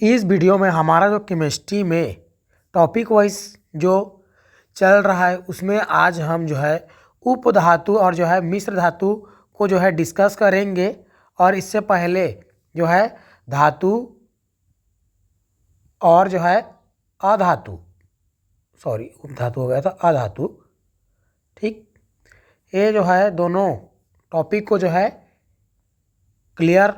इस वीडियो में हमारा जो केमिस्ट्री में टॉपिक वाइज जो चल रहा है उसमें आज हम जो है उपधातु और जो है मिश्र धातु को जो है डिस्कस करेंगे। और इससे पहले जो है धातु और जो है अधातु, सॉरी उपधातु हो गया था, अधातु, ठीक, ये जो है दोनों टॉपिक को जो है क्लियर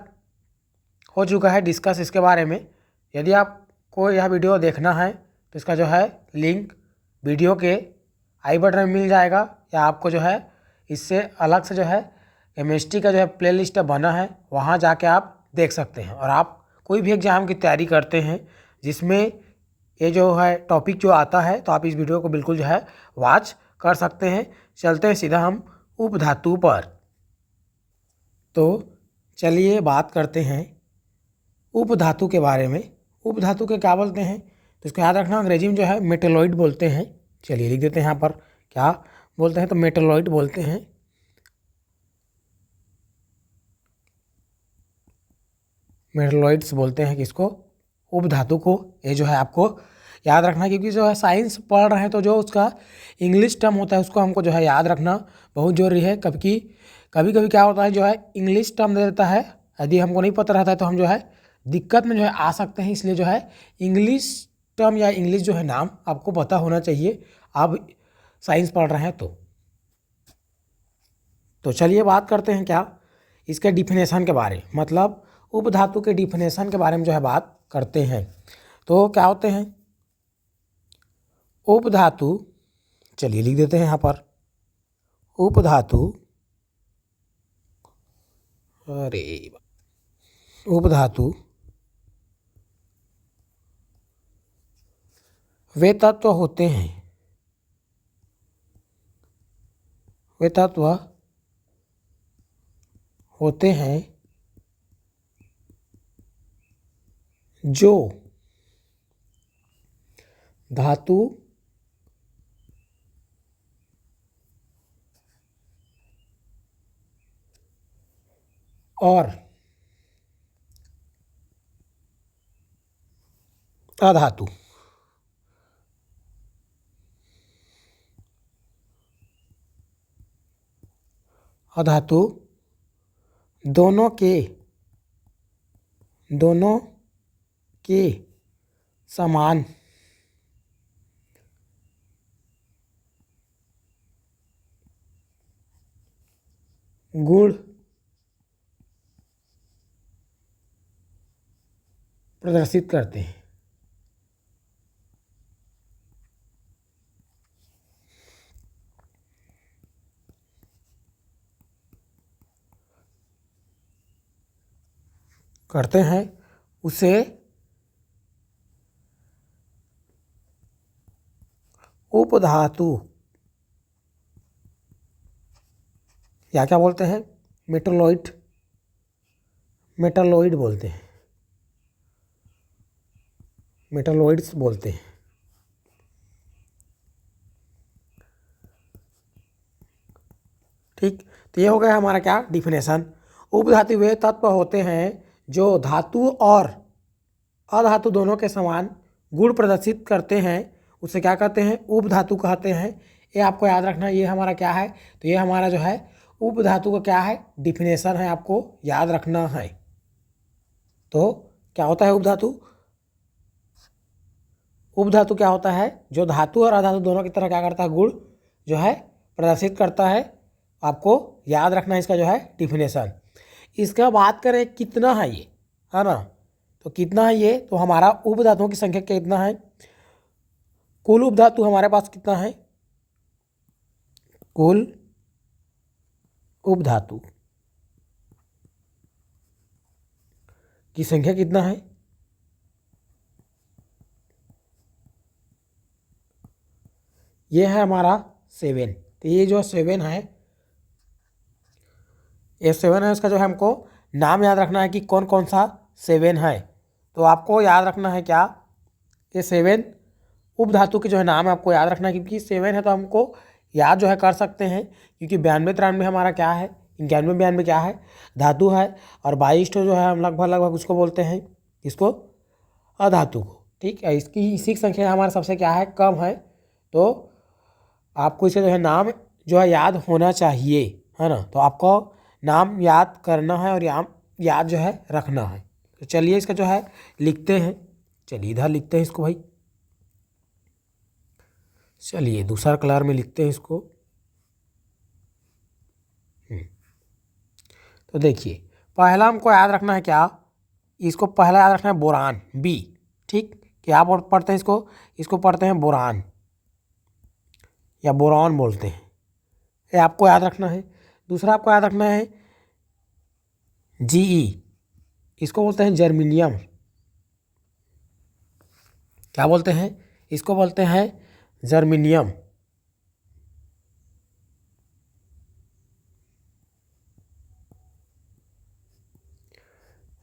हो चुका है डिस्कस इसके बारे में। यदि आपको यह वीडियो देखना है तो इसका जो है लिंक वीडियो के आई बटन में मिल जाएगा, या आपको जो है इससे अलग से जो है केमिस्ट्री का जो है प्लेलिस्ट बना है, वहाँ जाके आप देख सकते हैं। और आप कोई भी एग्ज़ाम की तैयारी करते हैं जिसमें ये जो है टॉपिक जो आता है तो आप इस वीडियो को बिल्कुल जो है वॉच कर सकते हैं। चलते हैं सीधा हम उपधातु पर। तो चलिए बात करते हैं उपधातु के बारे में। उपधातु के क्या बोलते हैं तो इसको याद रखना, अंग्रेजी में जो है मेटलॉइड बोलते हैं। चलिए लिख देते हैं यहाँ पर क्या बोलते हैं, तो मेटलॉइड बोलते हैं। मेटलॉइड्स बोलते हैं किसको, उपधातु को। ये जो है आपको याद रखना, क्योंकि जो है साइंस पढ़ रहे हैं तो जो उसका इंग्लिश टर्म होता है उसको हमको जो है याद रखना बहुत ज़रूरी है। कभी कभी क्या होता है जो है इंग्लिश टर्म दे देता है, यदि हमको नहीं पता रहता है तो हम जो है दिक्कत में जो है आ सकते हैं। इसलिए जो है इंग्लिश टर्म या इंग्लिश जो है नाम आपको पता होना चाहिए, आप साइंस पढ़ रहे हैं तो चलिए बात करते हैं क्या इसके डिफिनेशन के बारे में, मतलब उपधातु के डिफिनेशन के बारे में जो है बात करते हैं। तो क्या होते हैं उपधातु, चलिए लिख देते हैं यहाँ पर उपधातु। अरे उपधातु वे तत्व होते हैं, वे तत्व होते हैं जो धातु और अधातु दोनों के समान गुण प्रदर्शित करते हैं। उसे उपधातु या क्या बोलते हैं, मेटलॉइड बोलते हैं, मेटलॉइड्स बोलते हैं। ठीक, तो ये हो गया हमारा क्या डिफिनेशन। उपधातु वे तत्व होते हैं जो धातु और अधातु दोनों के समान गुण प्रदर्शित करते हैं, उसे क्या कहते हैं, उपधातु कहते हैं। ये आपको याद रखना, ये हमारा क्या है, तो ये हमारा जो है उपधातु का क्या है डिफिनेशन है, आपको याद रखना है। तो क्या होता है उपधातु, उपधातु क्या होता है, जो धातु और अधातु दोनों की तरह क्या करता है, गुण जो है प्रदर्शित करता है। आपको याद रखना है इसका जो है डिफिनेशन। इसका बात करें कितना है ये, है ना, तो कितना है ये, तो हमारा उपधातुओं की संख्या कितना है, कुल उपधातु हमारे पास कितना है, कुल उपधातु की संख्या कितना है, ये है हमारा 7। तो ये जो 7 है, ये 7 है, इसका जो है हमको नाम याद रखना है कि कौन कौन सा 7 है। तो आपको याद रखना है क्या, ये 7 उपधातु के जो है नाम है आपको याद रखना है, क्योंकि 7 है तो हमको याद जो है कर सकते हैं, क्योंकि 92 93 हमारा क्या है, 91 92 क्या है, धातु है। और 22 जो है हम लगभग उसको बोलते हैं, इसको अधातु को। ठीक है, इसकी इसी की संख्या हमारे सबसे क्या है, कम है। तो आपको इसे जो है नाम जो है याद होना चाहिए, है ना। तो आपको नाम याद करना है और याद जो है रखना है। तो चलिए इसका जो है लिखते हैं। चलिए इधर लिखते हैं इसको भाई। चलिए दूसरा कलर में लिखते हैं इसको। तो देखिए पहला हमको याद रखना है क्या, इसको पहला याद रखना है बोरान, बी। ठीक, क्या पढ़ते हैं इसको, इसको पढ़ते हैं बोरान या बोरॉन बोलते हैं, ये आपको याद रखना है। दूसरा आपको याद रखना है जीई, इसको बोलते हैं जर्मीनियम। क्या बोलते हैं, इसको बोलते हैं जर्मीनियम।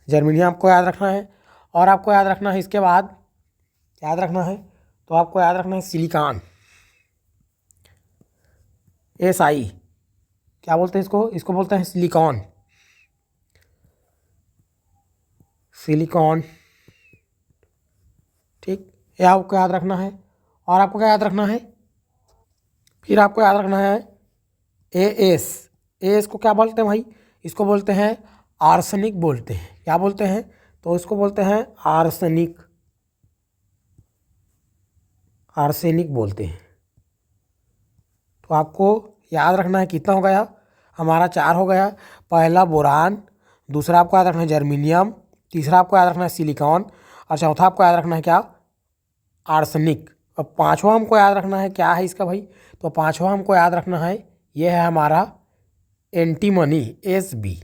जर्मीनियम आपको याद रखना है। और आपको याद रखना है इसके बाद याद रखना है, तो आपको याद रखना है सिलिकॉन, SI। क्या बोलते हैं इसको, इसको बोलते हैं सिलिकॉन, सिलिकॉन। ठीक, ये आपको याद रखना है। और आपको क्या याद रखना है, फिर आपको याद रखना है AS। AS को क्या बोलते हैं भाई, इसको बोलते हैं आर्सेनिक बोलते हैं। क्या बोलते हैं, तो इसको बोलते हैं आर्सेनिक, आर्सेनिक बोलते हैं। तो आपको याद रखना है कितना हो गया हमारा, 4 हो गया। पहला बोरान, दूसरा आपको याद रखना है जर्मीनियम, तीसरा आपको याद रखना है सिलिकॉन, और चौथा आपको याद रखना है क्या, आर्सेनिक। अब पांचवा हमको याद रखना है क्या है इसका भाई, तो पांचवा हमको याद रखना है ये है हमारा एंटीमनी, SB।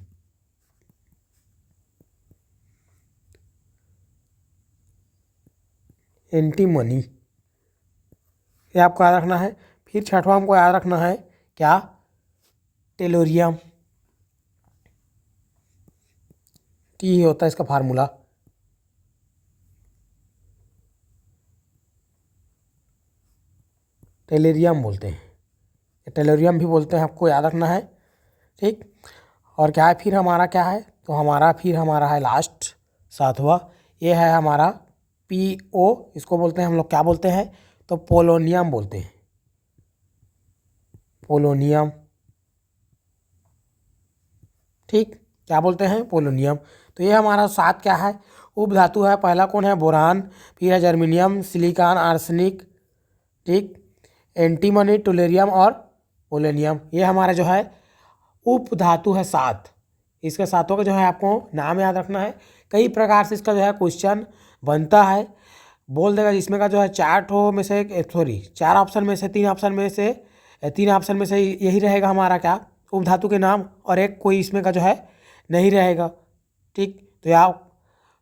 एंटीमनी ये आपको याद रखना है। फिर छठवां हमको याद रखना है क्या, टेलोरियम, टी होता है इसका फार्मूला। टेलोरियम बोलते हैं, टेलोरियम भी बोलते हैं, आपको याद रखना है। ठीक, और क्या है फिर हमारा क्या है, तो हमारा है लास्ट सातवां, ये है हमारा PO। इसको बोलते हैं हम लोग क्या बोलते हैं, तो पोलोनियम बोलते हैं, पोलोनियम। ठीक, क्या बोलते हैं, पोलोनियम। तो ये हमारा 7 क्या है, उपधातु है। पहला कौन है, बोरान, फिर है जर्मीनियम, सिलिकॉन, आर्सेनिक, ठीक, एंटीमनी, टुलेरियम और पोलोनियम। ये हमारा जो है उपधातु है 7। इसके सातों का जो है आपको नाम याद रखना है। कई प्रकार से इसका जो है क्वेश्चन बनता है, बोल देगा जिसमें का जो है 4 ठो में से सॉरी 4 ऑप्शन में से 3 ऑप्शन में से 3 ऑप्शन में से यही रहेगा हमारा क्या, उपधातु के नाम, और एक कोई इसमें का जो है नहीं रहेगा। ठीक, तो आप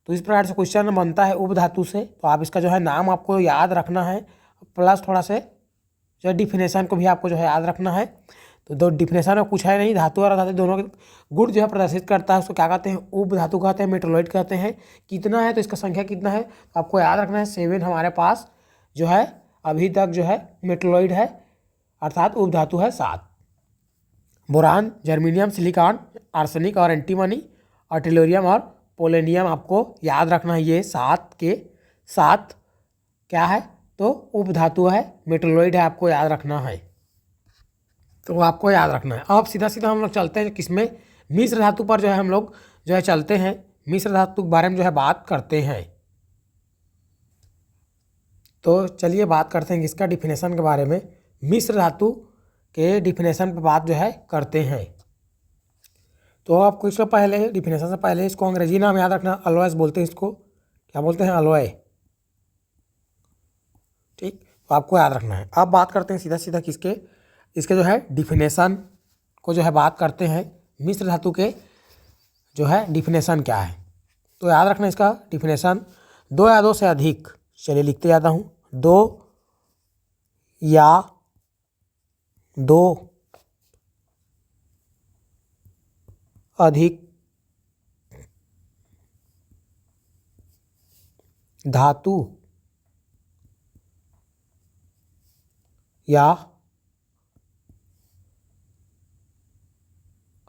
तो इस प्रकार से क्वेश्चन बनता है उपधातु से। तो आप इसका जो है नाम आपको याद रखना है, प्लस थोड़ा से जो डिफिनेशन को भी आपको जो है याद रखना है। तो दो डिफिनेशन में कुछ है नहीं, धातु और अधातु दोनों के गुण जो है प्रदर्शित करता है, उसको क्या कहते हैं, उपधातु कहते हैं, मेटोलॉइड कहते हैं। कितना है, तो इसका संख्या कितना है, तो आपको याद रखना है 7 हमारे पास जो है अभी तक जो है मेटोलॉइड है, अर्थात उपधातु है 7। बोरान, जर्मीनियम, सिलिकॉन, आर्सेनिक और एंटीमनी, और टेलोरियम और पोलोनियम आपको याद रखना है। ये 7 के 7 क्या है, तो उपधातु है, मेटोलॉइड है, आपको याद रखना है। तो आपको याद रखना है। अब सीधा सीधा हम लोग चलते हैं किसमें, मिश्र धातु पर जो है हम लोग जो है चलते हैं, मिश्र धातु के बारे में जो है बात करते हैं। तो चलिए बात करते हैं इसका डिफिनेशन के बारे में। मिश्र धातु के डिफिनेशन पर बात जो है करते हैं। तो आपको इसको पहले डिफिनेशन से पहले इसको अंग्रेजी नाम याद रखना, अलॉयस बोलते हैं इसको। क्या बोलते हैं, अलॉय। ठीक, तो आपको याद रखना है। अब बात करते हैं सीधा सीधा किसके, इसके जो है डिफिनेशन को जो है बात करते हैं। मिश्र धातु के जो है डिफिनेशन क्या है, तो याद रखना इसका डिफिनेशन, 2 या 2 से अधिक, चलिए लिखते जाता हूँ, 2 या 2 अधिक धातु या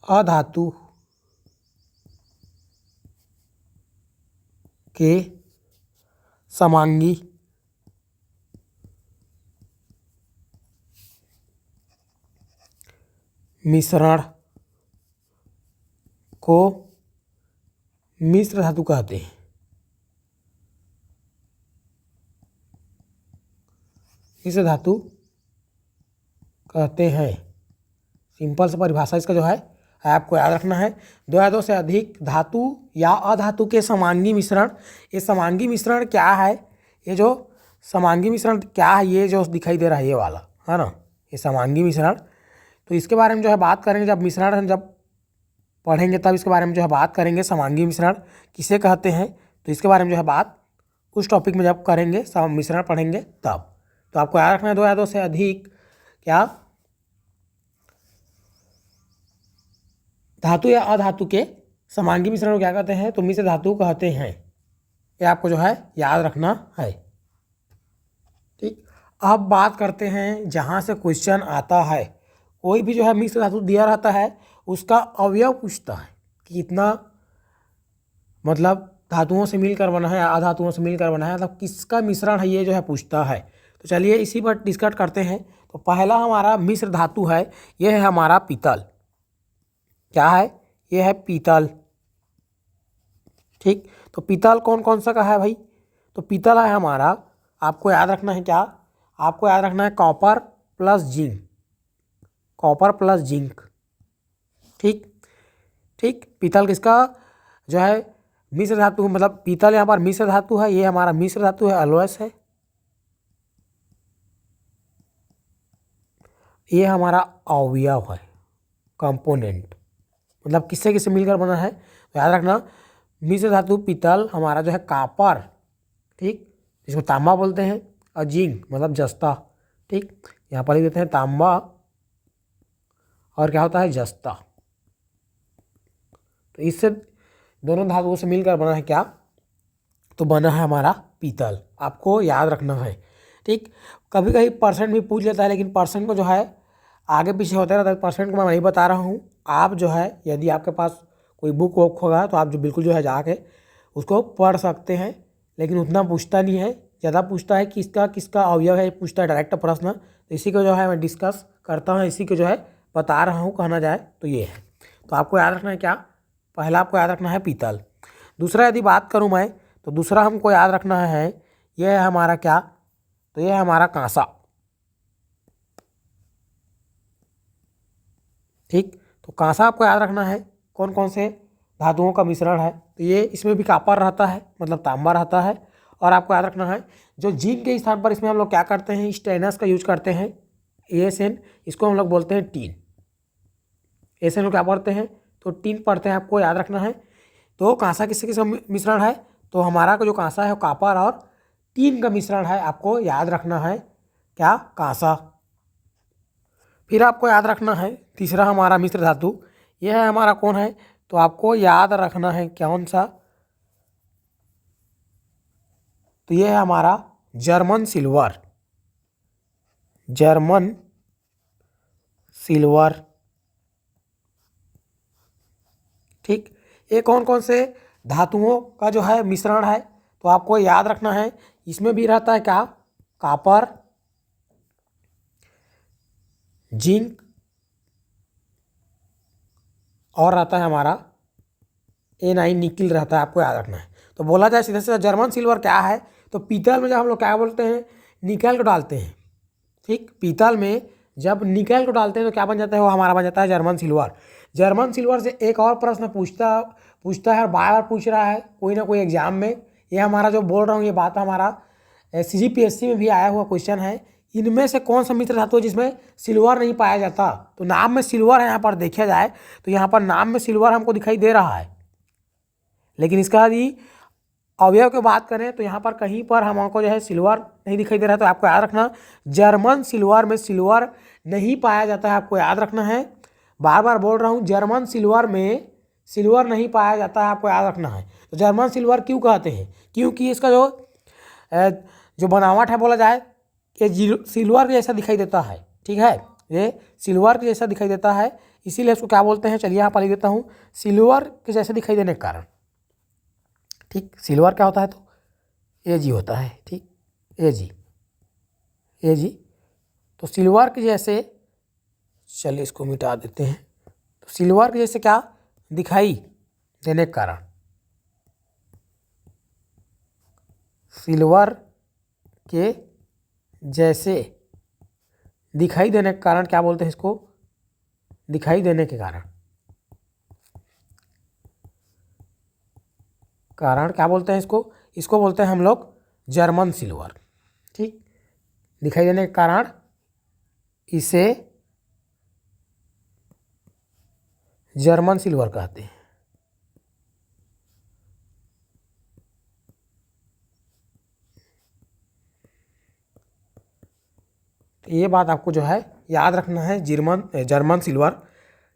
अधातु के समांगी मिश्रण को मिश्र धातु कहते हैं। मिश्र धातु कहते हैं। सिंपल से परिभाषा इसका जो है आपको याद रखना है। दो या दो से अधिक धातु या अधातु के समांगी मिश्रण। ये समांगी मिश्रण क्या है? ये जो समांगी मिश्रण क्या है, ये जो दिखाई दे रहा है ये वाला है ना, ये समांगी मिश्रण। तो इसके बारे में जो है बात करेंगे, जब मिश्रण हम जब पढ़ेंगे तब इसके बारे में जो है बात करेंगे। समांगी मिश्रण किसे कहते हैं, तो इसके बारे में जो है बात उस टॉपिक में जब करेंगे, मिश्रण पढ़ेंगे तब। तो आपको याद रखना है, दो या दो से अधिक क्या धातु या अधातु के समांगी मिश्रण को क्या कहते हैं, तो मिश्र धातु कहते हैं। ये आपको जो है याद रखना है। ठीक, अब बात करते हैं जहाँ से क्वेश्चन आता है। कोई भी जो है मिश्र धातु दिया रहता है, उसका अवयव पूछता है कि कितना मतलब धातुओं से मिलकर बना है, अधातुओं से मिलकर बना है, मतलब किसका मिश्रण है, ये जो है पूछता है। तो चलिए इसी पर डिस्कस करते हैं। तो पहला हमारा मिश्र धातु है, ये है हमारा पीतल। क्या है? ये है पीतल। ठीक, तो पीतल कौन कौन सा का है भाई? तो पीतल है हमारा, आपको याद रखना है क्या? आपको याद रखना है copper plus zinc, copper plus zinc. ठीक ठीक, पीतल किसका जो है मिश्र धातु, मतलब पीतल यहाँ पर मिश्र धातु है, ये हमारा मिश्र धातु है, अलॉयस है। ये हमारा अवयव है, कंपोनेंट, मतलब किससे किससे मिलकर बना है। तो याद रखना मिश्र धातु पीतल हमारा जो है कॉपर, ठीक, इसको तांबा बोलते हैं, और जिंक मतलब जस्ता। ठीक, यहाँ पर लिख देते हैं तांबा और क्या होता है जस्ता। तो इससे दोनों धातुओं से मिलकर बना है क्या, तो बना है हमारा पीतल। आपको याद रखना है। ठीक, कभी कभी परसेंट भी पूछ लेता है, लेकिन परसेंट को जो है आगे पीछे होता रहता है, परसेंट को मैं नहीं बता रहा हूँ। आप जो है यदि आपके पास कोई बुक वुक होगा तो आप जो बिल्कुल जो है जाके उसको पढ़ सकते हैं, लेकिन उतना पूछता नहीं है, ज़्यादा पूछता है किसका किसका अवयव है, पूछता है डायरेक्ट प्रश्न। तो इसी को जो है मैं डिस्कस करता हूँ, इसी को जो है बता रहा हूँ, कहना जाए तो ये है। तो आपको याद रखना है क्या? पहला आपको याद रखना है पीतल। दूसरा यदि बात करूँ मैं, तो दूसरा हमको याद रखना है, यह है हमारा क्या, तो यह है हमारा कांसा। ठीक, तो कांसा आपको याद रखना है कौन कौन से धातुओं का मिश्रण है। तो ये इसमें भी कॉपर रहता है, मतलब तांबा रहता है। और आपको याद रखना है जो जिंक के स्थान पर इसमें हम लोग क्या करते हैं, स्टेनस का यूज करते हैं, ASN, इसको हम लोग बोलते हैं टीन। ASN को क्या पढ़ते हैं, तो टीन पढ़ते हैं, आपको याद रखना है। तो कांसा किससे किसका मिश्रण है, तो हमारा जो कांसा है वो कॉपर और टीन का मिश्रण है, आपको याद रखना है क्या, कांसा। फिर आपको याद रखना है तीसरा हमारा मिश्र धातु, यह है हमारा कौन है, तो आपको याद रखना है कौन सा, तो यह है हमारा जर्मन सिल्वर, जर्मन सिल्वर। ठीक, ये कौन कौन से धातुओं का जो है मिश्रण है, तो आपको याद रखना है। इसमें भी रहता है क्या, कॉपर, जिंक, और रहता है हमारा A9 निकिल रहता है, आपको याद रखना है। तो बोला जाए सीधा सीधा जर्मन सिल्वर क्या है, तो पीतल में जब हम लोग क्या बोलते हैं, निकल को डालते हैं। ठीक, पीतल में जब निकल को डालते हैं तो क्या बन जाता है, वो हमारा बन जाता है जर्मन सिल्वर। जर्मन सिल्वर से एक और प्रश्न पूछता है और बार बार पूछ रहा है कोई ना कोई एग्जाम में। ये हमारा जो बोल रहा हूँ ये बात हमारा CGPSC में भी आया हुआ क्वेश्चन है। इनमें से कौन सा मिश्र धातु है जिसमें सिल्वर नहीं पाया जाता, तो नाम में सिल्वर है, यहाँ पर देखा जाए तो यहाँ पर नाम में सिल्वर हमको दिखाई दे रहा है, लेकिन इसका यदि अवयव की बात करें तो यहाँ पर कहीं पर हमको जो है सिल्वर नहीं दिखाई दे रहा है। तो आपको याद रखना जर्मन सिल्वर में सिल्वर नहीं पाया जाता है, आपको याद रखना है। बार बार बोल रहा हूँ जर्मन सिल्वर में सिल्वर नहीं पाया जाता है, आपको याद रखना है। तो जर्मन सिल्वर क्यों कहते हैं, क्योंकि इसका जो बनावट है बोला जाए ये सिल्वर के जैसा दिखाई देता है। ठीक है, ये सिल्वर के जैसा दिखाई देता है, इसीलिए इसको क्या बोलते हैं, चलिए यहाँ पर लिख देता हूँ, सिल्वर के जैसे दिखाई देने के कारण। ठीक, सिल्वर क्या होता है, तो Ag होता है, ठीक, Ag। तो सिल्वर के जैसे, चलिए इसको मिटा देते हैं। तो सिल्वर के जैसे क्या दिखाई देने के कारण, सिल्वर के जैसे दिखाई देने के कारण क्या बोलते हैं इसको, दिखाई देने के कारण, क्या बोलते हैं इसको, इसको बोलते हैं हम लोग जर्मन सिल्वर, ठीक। दिखाई देने के कारण इसे जर्मन सिल्वर कहते हैं। तो ये बात आपको जो है याद रखना है, जर्मन सिल्वर,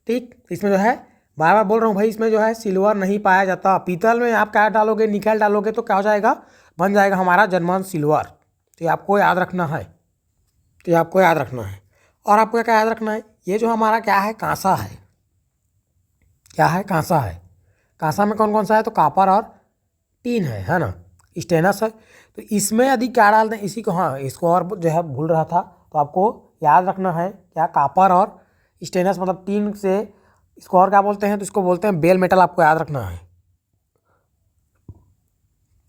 ठीक। इसमें जो है बार बार बोल रहा हूँ भाई, इसमें जो है सिल्वर नहीं पाया जाता। पीतल में आप क्या डालोगे, निकल डालोगे तो क्या हो जाएगा, बन जाएगा हमारा जर्मन सिल्वर। तो ये आपको याद रखना है, तो ये आपको याद रखना है। और आपको क्या याद रखना है, ये जो हमारा क्या है, कांसा है, क्या है, कांसा है। कांसा में कौन कौन सा है, तो कॉपर और टीन है ना, स्टेनस है। तो इसमें यदि क्या डाल दें, इसी को, हाँ इसको और जो है भूल रहा था, तो आपको याद रखना है क्या, कॉपर और स्टेनस मतलब टीन से, इसको और क्या बोलते हैं, तो इसको बोलते हैं बेल मेटल। आपको याद रखना है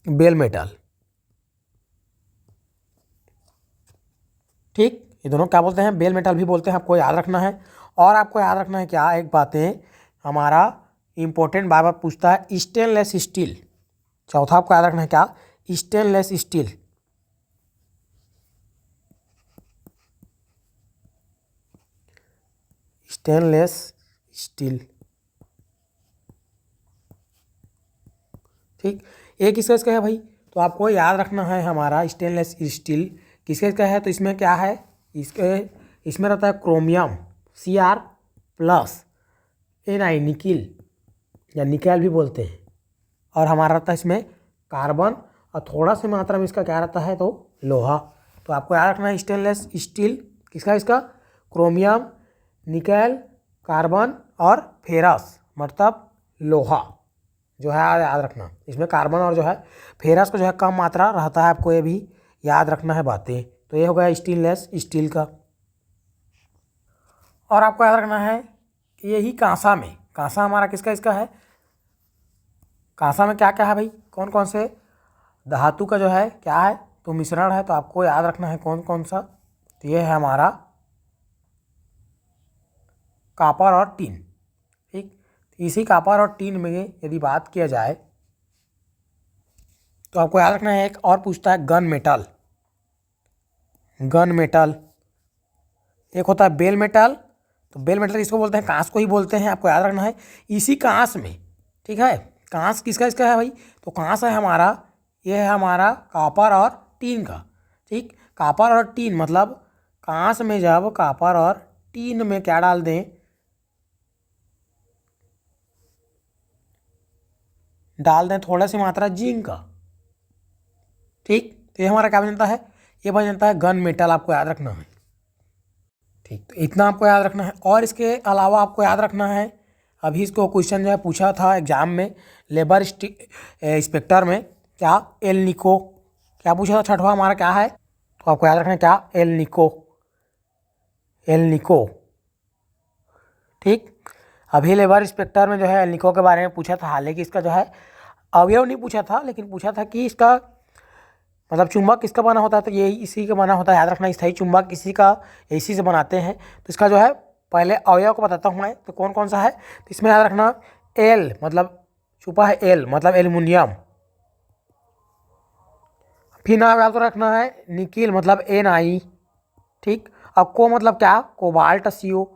बेल मेटल, ठीक। ये दोनों क्या बोलते हैं, बेल मेटल भी बोलते हैं, आपको याद रखना है। और आपको याद रखना है क्या, एक बातें हमारा इंपॉर्टेंट बार बार पूछता है, स्टेनलेस स्टील। चौथा आपको याद रखना है क्या, स्टेनलेस स्टील। स्टेनलेस स्टील, ठीक। एक किसका है भाई, तो आपको याद रखना है हमारा स्टेनलेस स्टील किसका है, तो इसमें क्या है, इसमें रहता है क्रोमियम, Cr+Ni, निकिल या निकल भी बोलते हैं। और हमारा रहता है इसमें कार्बन, और थोड़ा सी मात्रा में इसका क्या रहता है, तो लोहा। तो आपको याद रखना है स्टेनलेस स्टील किसका, इसका क्रोमियम, निकल, कार्बन और फेरस मतलब लोहा जो है याद रखना। इसमें कार्बन और जो है फेरस को जो है कम मात्रा रहता है, आपको ये भी याद रखना है बातें। तो ये हो गया स्टेनलेस स्टील का। और आपको याद रखना है कि यही कांसा में, कांसा हमारा किसका, इसका है। कांसा में क्या क्या है भाई, कौन कौन से धातु का जो है क्या है, तो मिश्रण है। तो आपको याद रखना है कौन कौन सा, तो ये है हमारा कॉपर और टीन, ठीक। इसी कॉपर और टीन में यदि बात किया जाए तो आपको याद रखना है, एक और पूछता है गन मेटल। गन मेटल, एक होता है बेल मेटल। तो बेल मेटल इसको बोलते हैं, कांस को ही बोलते हैं, आपको याद रखना है। इसी कांस में, ठीक है, कांस किसका इसका है भाई, तो कांस है हमारा, ये है हमारा कॉपर और टीन का, ठीक। कॉपर और टीन मतलब कांस में जब कॉपर और टीन में क्या डाल दें, डाल दें थोड़ा सी मात्रा जिंक का, ठीक। तो ये हमारा क्या बन जाता है, ये बन जाता है गन मेटल। आपको याद रखना है, ठीक। तो इतना आपको याद रखना है। और इसके अलावा आपको याद रखना है, अभी इसको क्वेश्चन जो है पूछा था एग्जाम में, लेबर इंस्पेक्टर में, क्या एल निको, क्या पूछा था, छठवा हमारा क्या है, तो आपको याद रखना है क्या, एल निको, एल निको, ठीक। अभी लेबर इंस्पेक्टर में जो है एल निको के बारे में पूछा था, हालांकि इसका जो है अवयव नहीं पूछा था, लेकिन पूछा था कि इसका मतलब चुंबक किसका बना होता है, तो ये इसी का बना होता है। याद रखना, स्थायी चुंबक इसी का, इसी से बनाते हैं। तो इसका जो है पहले अवयव को बताता हूँ मैं, तो कौन कौन सा है। तो इसमें याद रखना, एल मतलब छुपा है, एल मतलब एल्युमिनियम। फिर नाम याद रखना है निकिल मतलब Ni, ठीक। अब को मतलब क्या, कोबाल्ट, CO।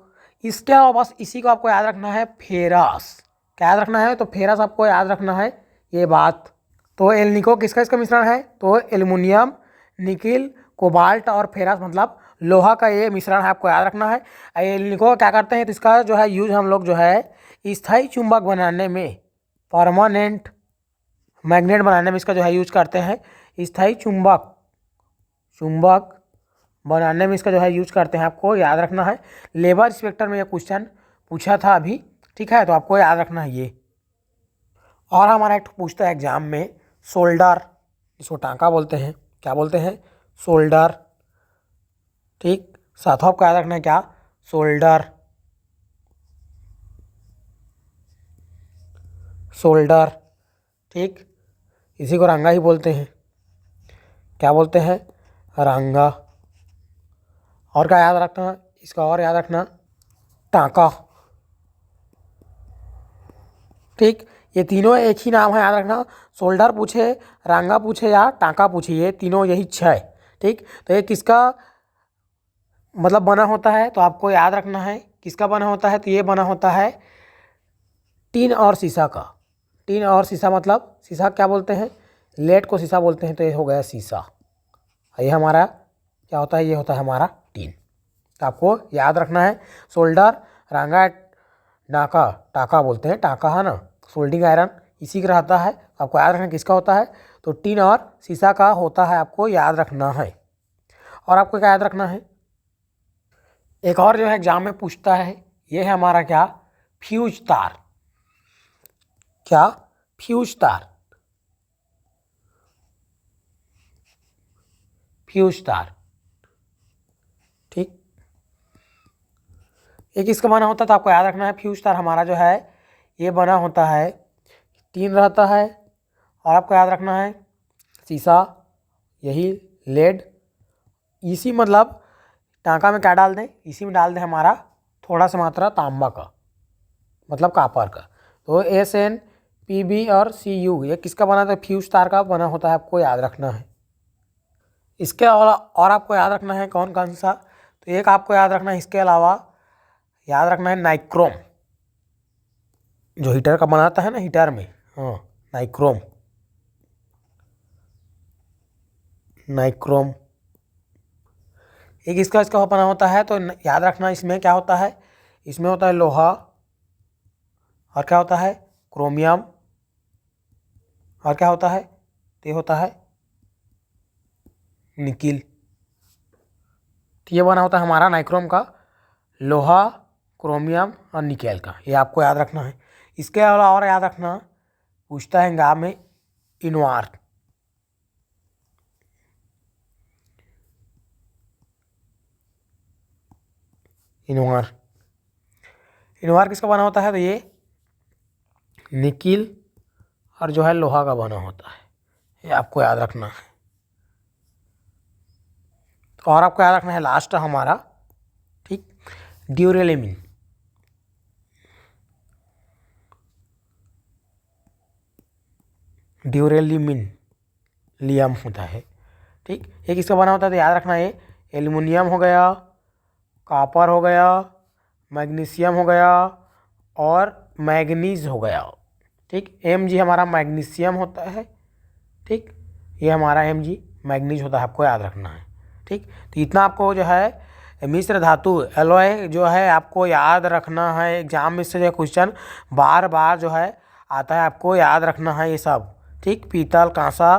इसके अलावा बस इसी को आपको याद रखना है, फेरस। क्या याद रखना है, तो फेरस आपको याद रखना है ये बात। तो एल निको किसका इसका मिश्रण है, तो एल्युमिनियम, निकिल, कोबाल्ट और फेरस मतलब लोहा का ये मिश्रण है, आपको याद रखना है। एल निको क्या करते हैं, तो इसका जो है यूज हम लोग जो है स्थायी चुंबक बनाने में, परमानेंट मैग्नेट बनाने में इसका जो है यूज करते हैं। स्थायी चुंबक बनाने में इसका जो है यूज करते हैं, आपको याद रखना है। लेबर इंस्पेक्टर में ये क्वेश्चन पूछा था अभी, ठीक है, तो आपको याद रखना है ये। और हमारा एक पूछता है एग्जाम में, सोल्डर, इसको टांका बोलते हैं। क्या बोलते हैं? शोल्डर। ठीक, सातों आपको याद रखना है क्या? Shoulder, shoulder. ठीक, इसी को रंगा ही बोलते हैं। क्या बोलते हैं? रंगा। और क्या याद रखना इसका? और याद रखना टांका। ठीक, ये तीनों एक ही नाम है, याद रखना। शोल्डर पूछे, रांगा पूछे या टांका पूछे, ये तीनों यही छः। ठीक, तो ये किसका मतलब बना होता है तो आपको याद रखना है किसका बना होता है। तो ये बना होता है टीन और शीशा का। टीन और शीशा मतलब शीशा क्या बोलते हैं? लेड को शीशा बोलते हैं, तो ये हो गया शीशा। ये हमारा क्या होता है? ये होता है हमारा टीन। तो आपको याद रखना है शोल्डर, रांगा, टाका। टाका बोलते हैं, टाका है ना, सोल्डिंग आयरन इसी का रहता है। आपको याद रखना किसका होता है? तो टीन और शीशा का होता है, आपको याद रखना है। और आपको क्या याद रखना है? एक और जो है एग्जाम में पूछता है, ये है हमारा क्या? फ्यूज तार। क्या? फ्यूज तार। फ्यूज तार। ठीक, ये किसका बना होता है? तो आपको याद रखना है फ्यूज तार हमारा जो है ये बना होता है, टीन रहता है। और आपको याद रखना है शीशा, यही लेड। इसी मतलब टांका में क्या डाल दें? इसी में डाल दें हमारा थोड़ा सा मात्रा तांबा का, मतलब कापर का। तो SnPb और Cu ये किसका बना था? फ्यूज तार का बना होता है, आपको याद रखना है। इसके अलावा और आपको याद रखना है कौन कौन सा? तो एक आपको याद रखना है, इसके अलावा याद रखना है नाइक्रोम, जो हीटर का बनाता है ना, हीटर में। हाँ, नाइक्रोम। नाइक्रोम एक इसका बना होता है, तो याद रखना इसमें क्या होता है? इसमें होता है लोहा, और क्या होता है? क्रोमियम। और क्या होता है? तो ये होता है निकिल। तो ये बना होता है हमारा नाइक्रोम का, लोहा, क्रोमियम और निकेल का। ये आपको याद रखना है। इसके अलावा और याद रखना, पूछता है एग्जाम में इनवार। इनवार, इनवार किसका बना होता है? तो ये निकिल और जो है लोहा का बना होता है, ये आपको याद रखना है। तो और आपको याद रखना है लास्ट हमारा, ठीक, ड्यूरेलेमिन। ड्यूरेलिमिन लियम होता है। ठीक, ये किसका बना होता है? तो याद रखना ये एल्युमिनियम हो गया, कॉपर हो गया, मैग्नीशियम हो गया और मैग्नीज हो गया। ठीक, Mg हमारा मैग्नीशियम होता है। ठीक, ये हमारा Mg मैग्नीज होता है, आपको याद रखना है। ठीक, तो इतना आपको जो है मिश्र धातु एलॉय जो है आपको याद रखना है। एग्जाम में से जो क्वेश्चन बार बार जो है आता है, आपको याद रखना है ये सब। ठीक, पीतल, कांसा,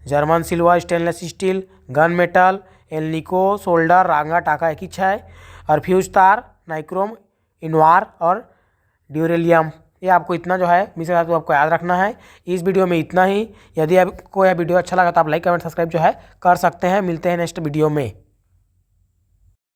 German silver, stainless steel, gun metal, alnico, solder, रांगा, टाका एक ही है। और फ्यूज तार, नाइक्रोम, इनवार और ड्यूरेलियम, ये आपको इतना जो है मिश्र धातु आपको याद रखना है। इस वीडियो में इतना ही। यदि आपको यह वीडियो अच्छा लगा तो आप लाइक, कमेंट, सब्सक्राइब जो है कर सकते हैं। मिलते हैं नेक्स्ट वीडियो में।